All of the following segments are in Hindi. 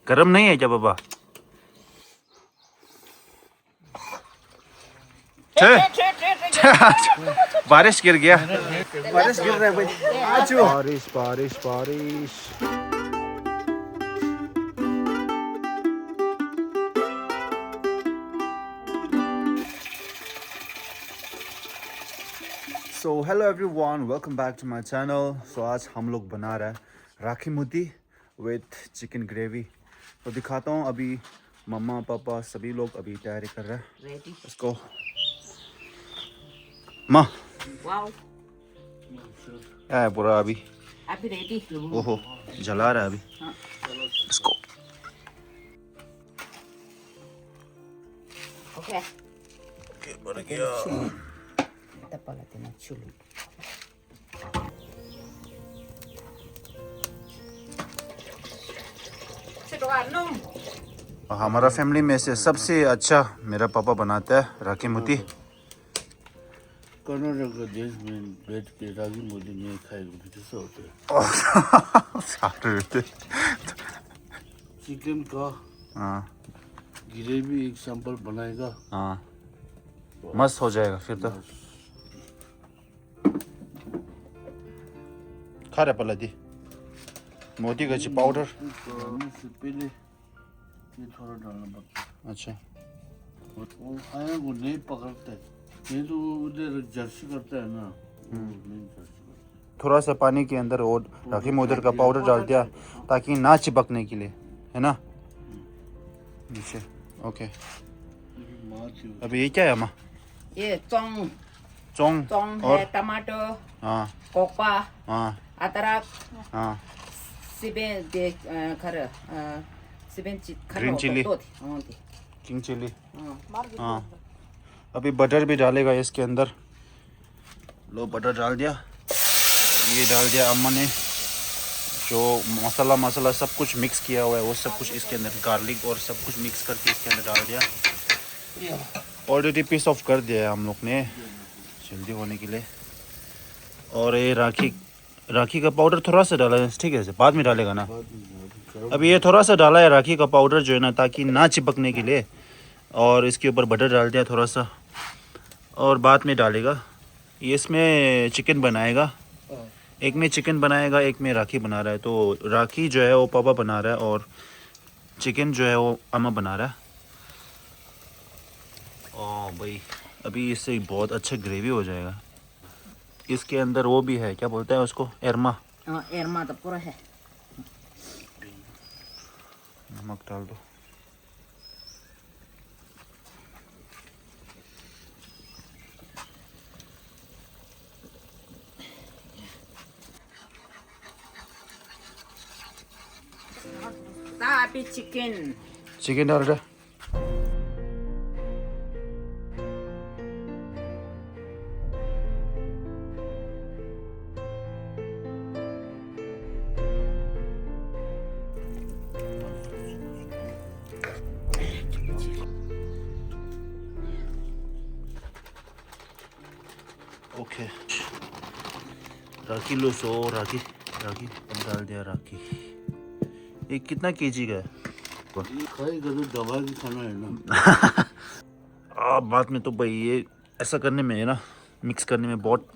गरम नहीं है क्या बाबा? बारिश गिर गया। बारिश गिर रहा है भाई। आजू बारिश बारिश बारिश। So hello everyone, welcome back to my channel. So आज हम लोग बना रहे हैं राखी मुद्दी विथ चिकन ग्रेवी। तो दिखाता हूँ, अभी मम्मा पापा सभी लोग अभी तैयारी कर रहे हैं। Ready? इसको माँ Wow. क्या है पूरा अभी? Abi ready? ओहो, जला रहा है अभी इसको। Okay. बन गया। Kita palatin ng chili. हमारा फैमिली में से सबसे अच्छा मेरा पापा बनाता है राखी मुद्दी। कर्नाटक का देश में बैठ के रागी मोदी में खाएगा तो कैसा होता है? चिकन का हाँ ग्रेवी एक सैंपल बनाएगा। हाँ, मस्त हो जाएगा फिर तो। खा रहा पलादी मोती का पाउडर। बनाने से पहले ये थोड़ा डालना पड़ता अच्छा, है। वो खाने को नहीं पकड़ता है, ये तो उधर जर्सी करता है ना, वो नहीं जर्सी करता। थोड़ा सा पानी के अंदर और राखी मोदर का पाउडर डाल दिया ताकि ना चिपकने के लिए, है ना? नीचे ओके। लेकिन माँ थी अभी ये क्या है माँ? ये चोंग चोंग है, और टमाटो, हाँ कोपा, हाँ अदरक, हाँ सिबेन दे खर सिबेन Green chili. हाँ किंग चिली। हाँ हाँ, अभी बटर भी डालेगा इसके अंदर। लो बटर डाल दिया, ये डाल दिया अम्मा ने। जो मसाला सब कुछ मिक्स किया हुआ है वो सब कुछ इसके अंदर, गार्लिक और सब कुछ मिक्स करके इसके अंदर डाल दिया। ऑलरेडी पीस ऑफ कर दिया है हम लोग ने जल्दी होने के लिए। और ये राखी का पाउडर थोड़ा सा डाला है, ठीक है, बाद में डालेगा ना। अभी ये थोड़ा सा डाला है राखी का पाउडर जो है ना, ताकि ना चिपकने के लिए। और इसके ऊपर बटर डाल दिया थोड़ा सा, और बाद में डालेगा। ये इसमें चिकन बनाएगा, एक में चिकन बनाएगा, एक में राखी बना रहा है। तो राखी जो है वो पापा बना रहा है और चिकन जो है वो अम्मा बना रहा है। ओ भाई, अभी इससे बहुत अच्छा ग्रेवी हो जाएगा। इसके अंदर वो भी है, क्या बोलते हैं उसको, एरमा। हाँ एरमा तो पूरा है। नमक डाल दो। Tapi chicken. चिकन डाल रहा। ओके, राखी लो। सो राखी राखी अब डाल दिया राखी। ये कितना केजी का है? ये खाएगा तो दवा भी खाना है ना। बाद में तो भाई ये ऐसा करने में है ना, मिक्स करने में बहुत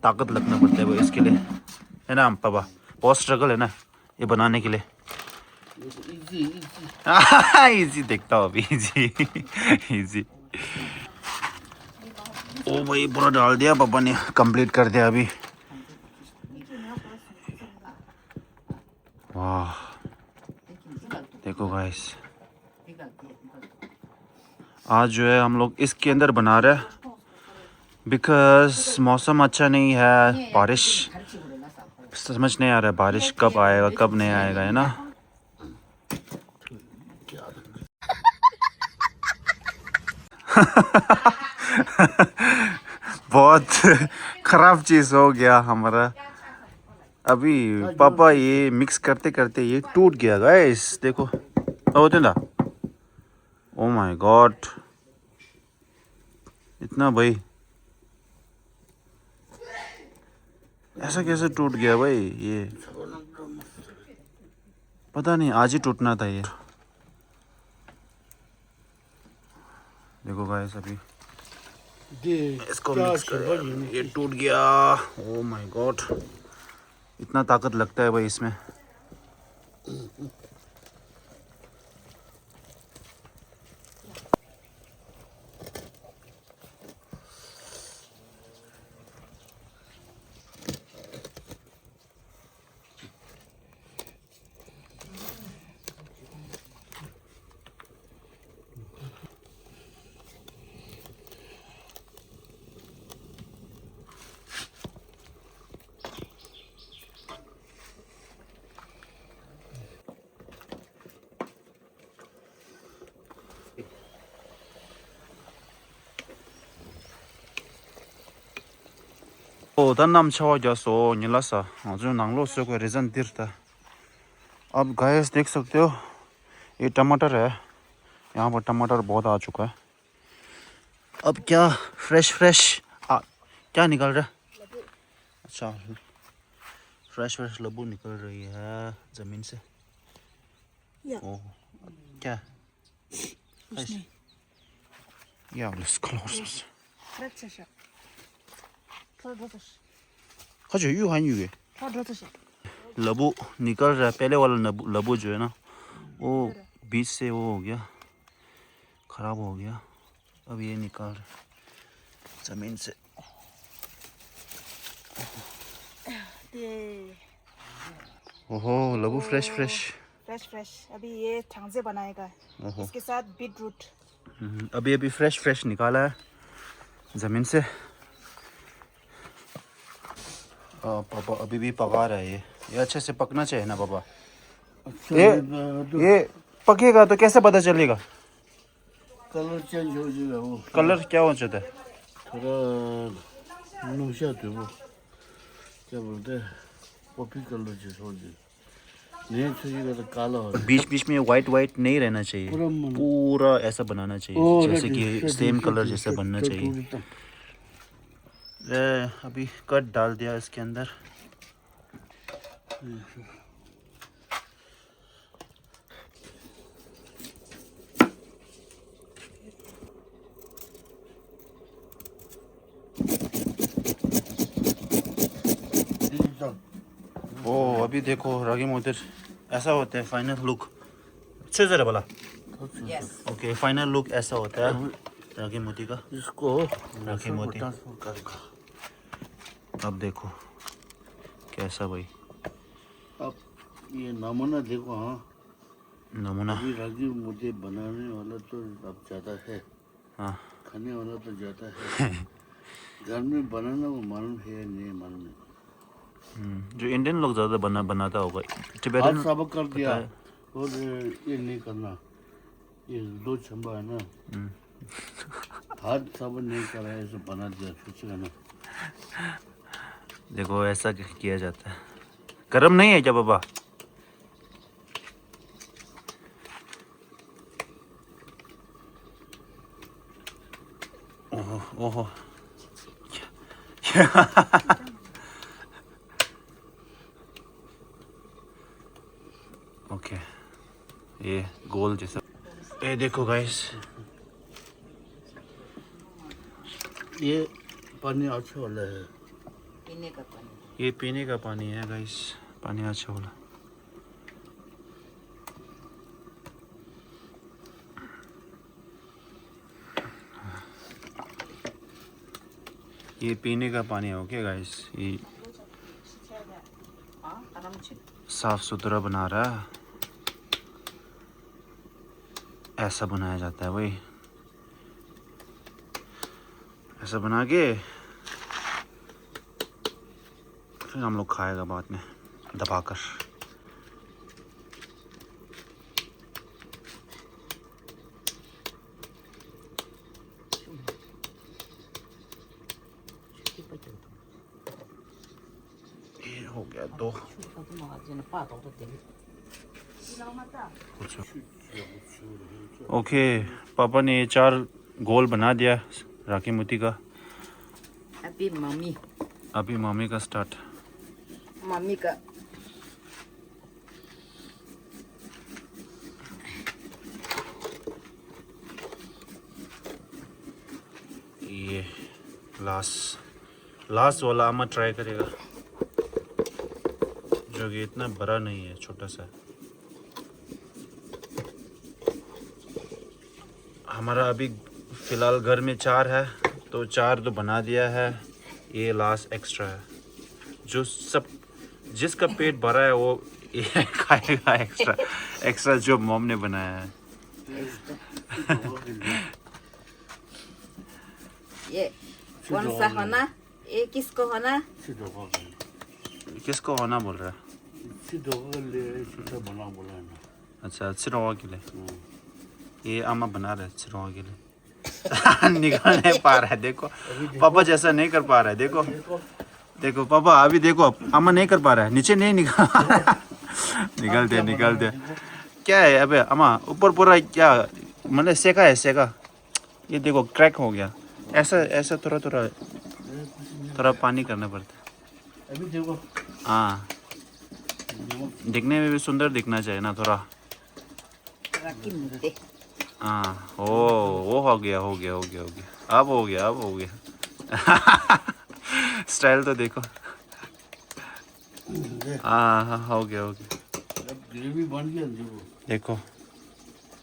ताकत लगना पड़ता है वो, इसके लिए है ना पापा। बहुत स्ट्रगल है ना ये बनाने के लिए। Easy easy. इजी देखता हूँ अभी, इजी इजी। ओ भाई पूरा डाल दिया पापा ने, कंप्लीट कर दिया अभी। वाह देखो गाइस, आज जो है हम लोग इसके अंदर बना रहे हैं बिकॉज मौसम अच्छा नहीं है। बारिश समझ नहीं आ रहा है, बारिश कब आएगा कब नहीं आएगा, है ना? बहुत खराब चीज़ हो गया हमारा अभी। पापा ये मिक्स करते करते ये टूट गया गाइस, देखो होते ना। ओ माय गॉड, इतना भाई ऐसा कैसे टूट गया भाई ये? पता नहीं आज ही टूटना था ये। देखो गाइस अभी इसको मिक्स कर, ये टूट गया। ओह माय गॉड, इतना ताकत लगता है भाई इसमें। 단남 차와져서 닐라사 아주 नांगलो से कोई रीजन दिरता। अब गाइस देख सकते हो ये टमाटर है, यहाँ पर टमाटर बहुत आ चुका है। अब क्या फ्रेश क्या निकल रहा है? अच्छा फ्रेश लबू निकल रही है जमीन से। ओह क्या या लबू निकल रहा है। पहले वाला लबू जो है ना वो बीच से वो हो गया, खराब हो गया। अब ये निकल रहा है जमीन से। ओहो लबू फ्रेश अभी ये छांग बनाएगा, इसके साथ बीट रूट। अभी फ्रेश निकाला है जमीन से। पापा अभी भी पका रहा है ये अच्छे से पकना चाहिए ना पापा। ये पकेगा तो कैसे पता चलेगा? कलर चेंज हो जाएगा। वो कलर क्या हो जाता है? थोड़ा नुशा थे वो क्या बोलते हैं, कॉफी कलर जैसा हो जाए, नहीं चाहिए तो काला हो। बीच में वाइट नहीं रहना चाहिए, पूरा ऐसा बनाना चाहिए जैसे कि सेम कलर जैसा बनना चाहिए। अभी कट डाल दिया इसके अंदर। ओ अभी देखो रागी मोती ऐसा होता है फाइनल लुक। अच्छे से बोला। Yes. ओके फाइनल लुक ऐसा होता है रागी मोती का। इसको रागी मोती अब देखो कैसा भाई। अब ये नमूना देखो। हाँ नमूना अभी रागी मोती बनाने वाला तो अब ज़्यादा है, हाँ खाने वाला तो ज़्यादा है। घर में बनाना वो मालूम है नहीं मालूम है। जो इंडियन लोग ज़्यादा बनाता होगा। हाथ टिबेटन साबित कर दिया और ये नहीं करना, ये दो चंबा है ना, हाथ साबित नहीं करा है ऐसे बना दिया सोचेगा ना। देखो ऐसा किया जाता है। गरम नहीं है क्या पापा? ओहो ओहो ओके ये गोल जैसा। ये देखो गाइस ये पानी अच्छा वाला है। पीने का पानी। ये पीने का पानी है गाइस, पानी अच्छा वाला। ये पीने का पानी है। ओके गाइस ये हाँ आराम से। साफ सुथरा बना रहा है, ऐसा बनाया जाता है भाई। ऐसा बना के फिर हम लोग खाएगा बाद में दबाकर। ये हो गया दो। ओके पापा ने 4 गोल बना दिया रागी मोती का। अभी मम्मी का स्टार्ट। मम्मी का ये लास्ट वाला अम्मा ट्राई करेगा, जो कि इतना बड़ा नहीं है, छोटा सा। हमारा अभी फ़िलहाल घर में 4 है, तो 4 तो बना दिया है, ये लास्ट एक्स्ट्रा है। जो सब जिसका पेट भरा है वो ये खाएगा एक्स्ट्रा जो मॉम ने बनाया है। ये कौन सा होना, ये किसको होना? किसको होना बोल रहा है? बना बोला है ना। अच्छा, सिरोवा के लिए। ये अम्मा बना रहे सिरोवा के लिए। निकाल नहीं पा रहा है, देखो पापा जैसा नहीं कर पा रहा है। देखो पापा, अभी देखो अम्मा नहीं कर पा रहा है, नीचे नहीं निकाल दे। क्या है अबे अम्मा, ऊपर पूरा क्या मतलब सेका। ये देखो क्रैक हो गया। ऐसा थोड़ा पानी करना पड़ता है। अभी देखो। हाँ, दिखने में भी सुंदर दिखना चाहिए ना थोड़ा। रखी मुद्दे। हाँ, वो हो गया। अब हो गया। स्टाइल तो देखो। हाँ, हो गया। अब ग्रेवी बन गया देखो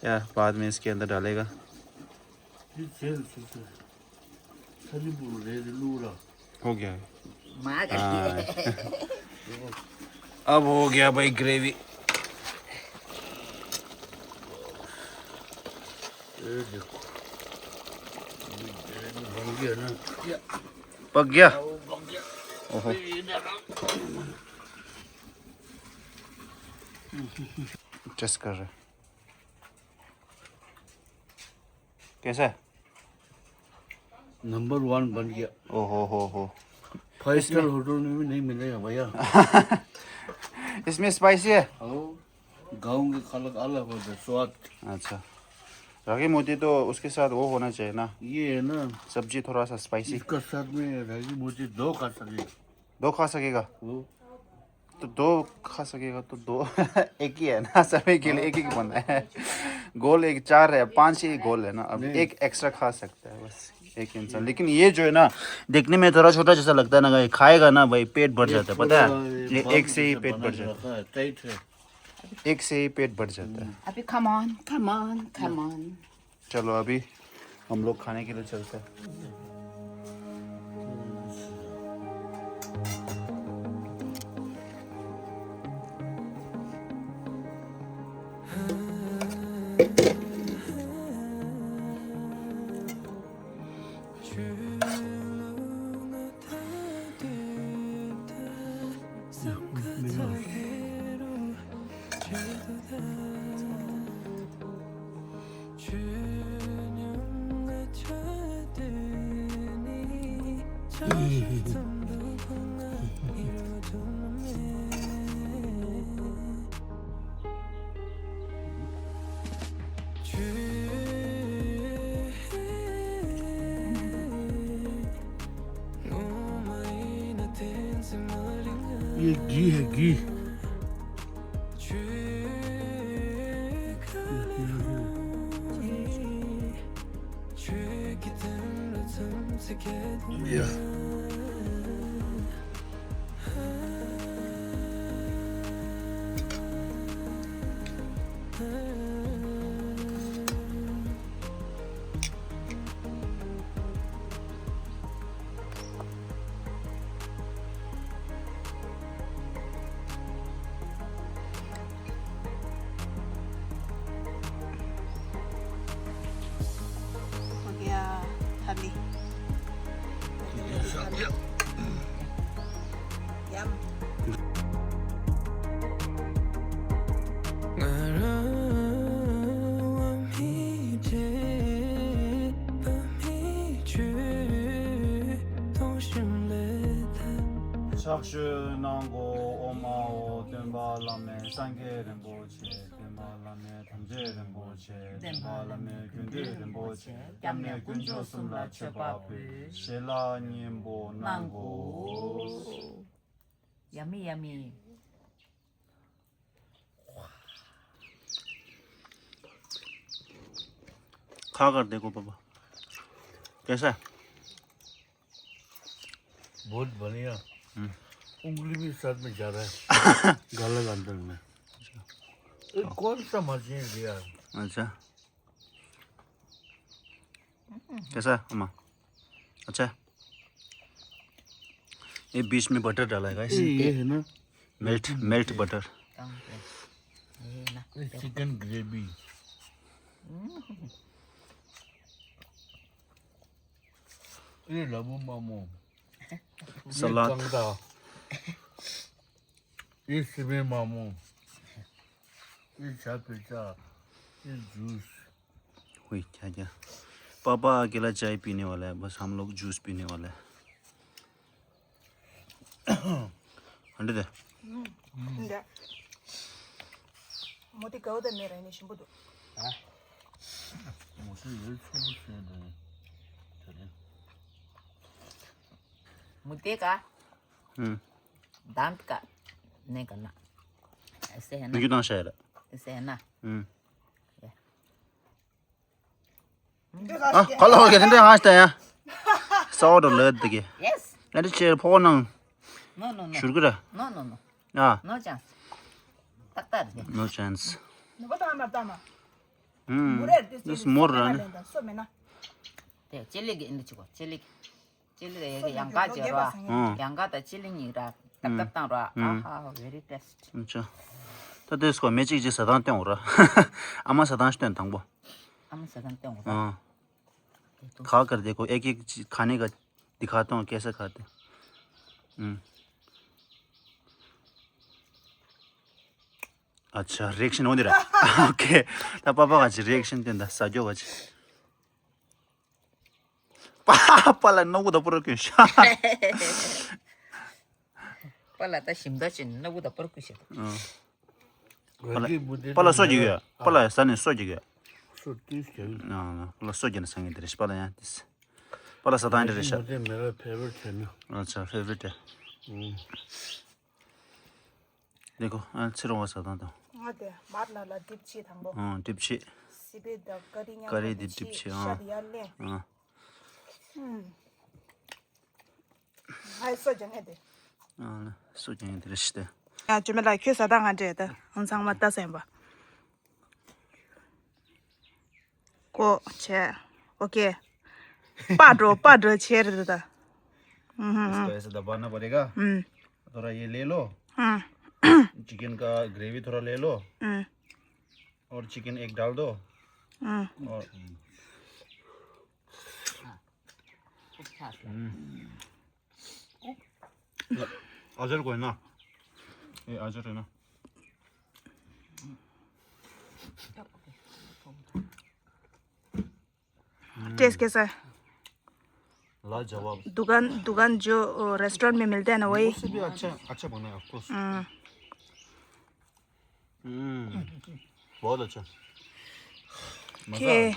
क्या बाद में इसके अंदर डालेगा। हो गया है। माँ हाँ। करती अब हो गया भाई ग्रेवी। देखो बन गया ना। पक गया। ओहो, टेस्ट कर रहे कैसा है? नंबर 1 बन गया। ओहो 5 स्टार होटल में भी नहीं मिलेगा भैया। इसमें स्पाइसी है। गाँव के खाना अलग होता है स्वाद। अच्छा, रागी मोती तो उसके साथ वो होना चाहिए ना, ये है ना सब्जी थोड़ा सा स्पाइसी। इसका साथ में रागी मोती 2 खा सकेगा। 2 खा सकेगा वो तो 2 खा सकेगा तो 2 एक ही है ना, सभी के लिए एक ही बना है। गोल एक 4 है, 5 ही गोल है ना, अब एक एक्स्ट्रा खा सकता है बस एक इंसान। लेकिन ये जो है ना, देखने में थोड़ा छोटा जैसा लगता है ना, ये खाएगा ना भाई पेट भर जाता है, पता है? ये एक से ही पेट भर जाता है, टाइट है। एक से ही पेट भर जाता है। अभी come on। चलो अभी हम लोग खाने के लिए चलते हैं। ये घी है घी। हो गया थाली। यम। 샥슈나고 오마오 덴발라메 상게렌보체 덴발라메 탐제렌보체 덴발라메 균드렌보체 얌메 군조숨라 쳬바프 셰라님보 난고 Yummy. खा कर देखो पापा कैसा है? बहुत बढ़िया। उंगली भी साथ में जा रहा है गला के अंदर में। ये कौन सा मशीन दिया? अच्छा कैसा है अम्मा? अच्छा है। ये बीच में बटर डाला है गाइस, ये है ना मेल्ट बटर। ये चिकन ग्रेवी। ये लबू मामू, सलाद। ये कंगा, ये सिमे मामू, ये चापिचा, ये जूस। हुई क्या क्या? पापा अकेला चाय पीने वाला है, बस हम लोग जूस पीने वाला है। अंडे दे। 근데 모디 거우다 메라니 신부도. मुझे ये छोड़ दे। मुद्दे का हम्म दांत का नहीं करना, ऐसे है ना, क्यों ना शायद। ऐसे है ना। 아, 갈라 근데 하시다야. 싸워도 넣었더게. Yes. 나도 제일 포는 No, no, no. 줄거라. No, no, no. 아, No chance. Tak tak. no chance. 누구도 안 맞다마. Hmm. This more run. 소매나. Te chili ge indi chuko. Chili ge yang ka jero. Yang ka ta chili ni ra. Tak tak tang ra. Aha, very tasty. 진짜. 다들 스코 매직 이제 사단 때 오라. 아마 사단 시대 당보. Am sadan tong ra. हाँ. खा कर देखो, एक एक चीज खाने का दिखाता हूँ कैसे खाते हैं। अच्छा रिएक्शन हो रहा है। ओके ता पापा 같이 리액션 된다. 사줘 같이. 빨라 너보다 부럽게. Pala ta shimda chin na buda par kushi. 빨라 쏘지게. 빨라 산에 쏘지게. तीस क्या? 나 빨라 쏘지는 상이 들이 빨라야. 빨라 사단 들이. मुझे मेरा फेवरेट है ना। अच्छा फेवरेट है। देखो अच्छी रंग सादा तो। 어때? 맛나라 딥치 당보. 딥치. 시베다 거리냐. करी 딥치. 샤디알레. हाँ 아이 소정해 돼. 소중히 들으시대. 야, 주말에 교사 당한제다. 항상 맞다 셈바. 고체. 오케이. 빠져 체르다. इसको ऐसे दबाना पड़ेगा। थोड़ा ये ले लो। चिकन का ग्रेवी थोड़ा ले लो। और चिकन एक डाल दो। और अजर को है ना, ये अजर है ना। टेस्ट कैसा है? लाजवाब। दुकान जो रेस्टोरेंट में मिलते हैं ना वही। उससे भी अच्छा बना है ऑफ कोर्स। बहुत अच्छा। मजा ओके।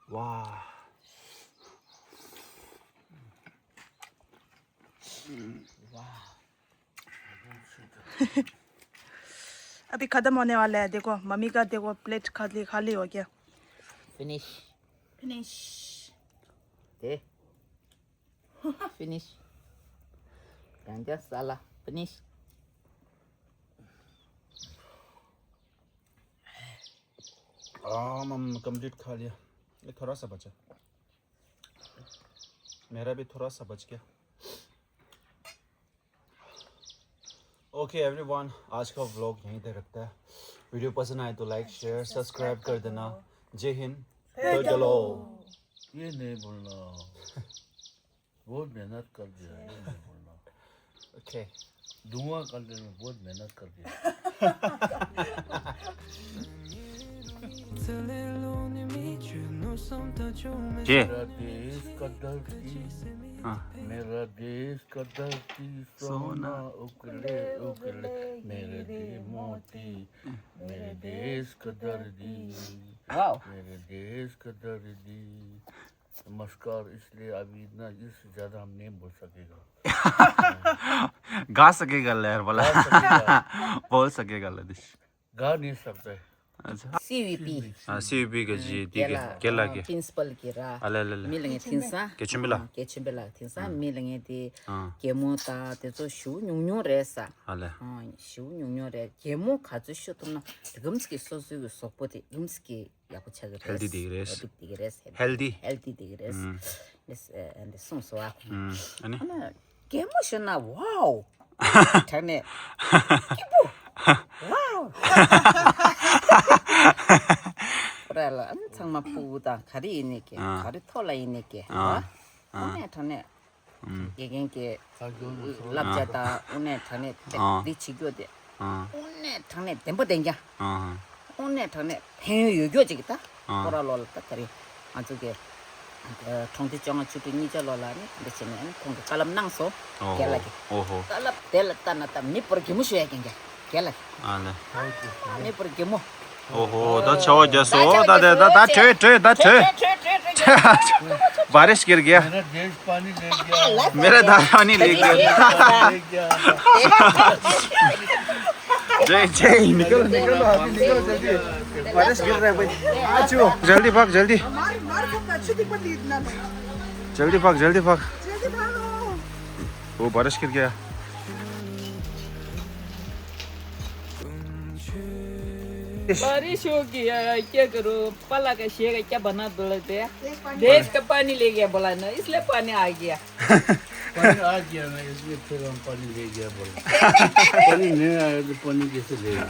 वाह अभी खत्म होने वाला है। देखो मम्मी का देखो प्लेट खाली हो गया। Finish. Finish. Te. Finish. Ganja salah. Finish. हम कंप्लीट खा लिया। ये थोड़ा सा बचा, मेरा भी थोड़ा सा बच गया। ओके एवरीवन, आज का व्लॉग यहीं तक रखता है। वीडियो पसंद आए तो लाइक शेयर सब्सक्राइब कर देना। जय हिंद। तो चलो ये नहीं बोलना। बहुत मेहनत कर दिया, ये नहीं बोलना। ओके धुआं करने में बहुत मेहनत कर दिया। जी मेरा देश का धरती, हाँ मेरा देश का धरती सोना उगले उगले, मेरे देश मोती, मेरे देश का दर्दी, Wow. मेरे देश का दर्दी। नमस्कार। इसलिए अभी ना इससे ज्यादा हम नहीं बोल सकेगा। गा सकेगा लहर वाला। गा सकेगा, बोल सकेगा लदिश। गा नहीं सकते। अच्छा CVP 아 CVP 그 지 되게 겔라게 principal kira 알랄랄 milenge tinsa 개침빌라 kechembela tinsa milenge di 어 gemo ta de zo shu nyungnyung re sa 알레 shu nyungnyung re gemo kazu shu tumna gumski sosu sokpoti gumski yakuchaga res Healthy digres. digres 헬디 healthy digres this and the song so 아니 ana gemo shuna wow tane wow 그래라 엄청 막 부다 가리 이니게 가리 털라 이니게 오네 전에 얘긴게 랍자다 오네 전에 리치교데 오네 전에 템포 댕겨 어 오네 전에 배유 요교지기다 뭐라로 딱거리 아주게 통지정을 주도 니절로라니 그렇지는 공부 깔람 낭소 갤라기 오호 깔랍 델라따나따 미퍼 기무슈 얘긴게 갤라기 알레 미퍼 기무 ओहो दा छो जसो दा बारिश गिर गया मेरा देश पानी ले गया मेरा दानी ले गया ले गया जय जय निकलो निकलो अभी निकलो जल्दी बारिश गिर रहा है भाई आजो जल्दी भाग जल्दी मार का छुट्टी पर दी ना जल्दी भाग जल्दी भागो वो बारिश गिर गया बारिश हो गया क्या करो पला का शेगा क्या बना दौड़ते देश का पानी ले गया बोला ना इसलिए पानी आ गया पानी आ गया ना इसलिए फिर हम पानी ले गया बोला पानी नहीं आया तो पानी कैसे ले गया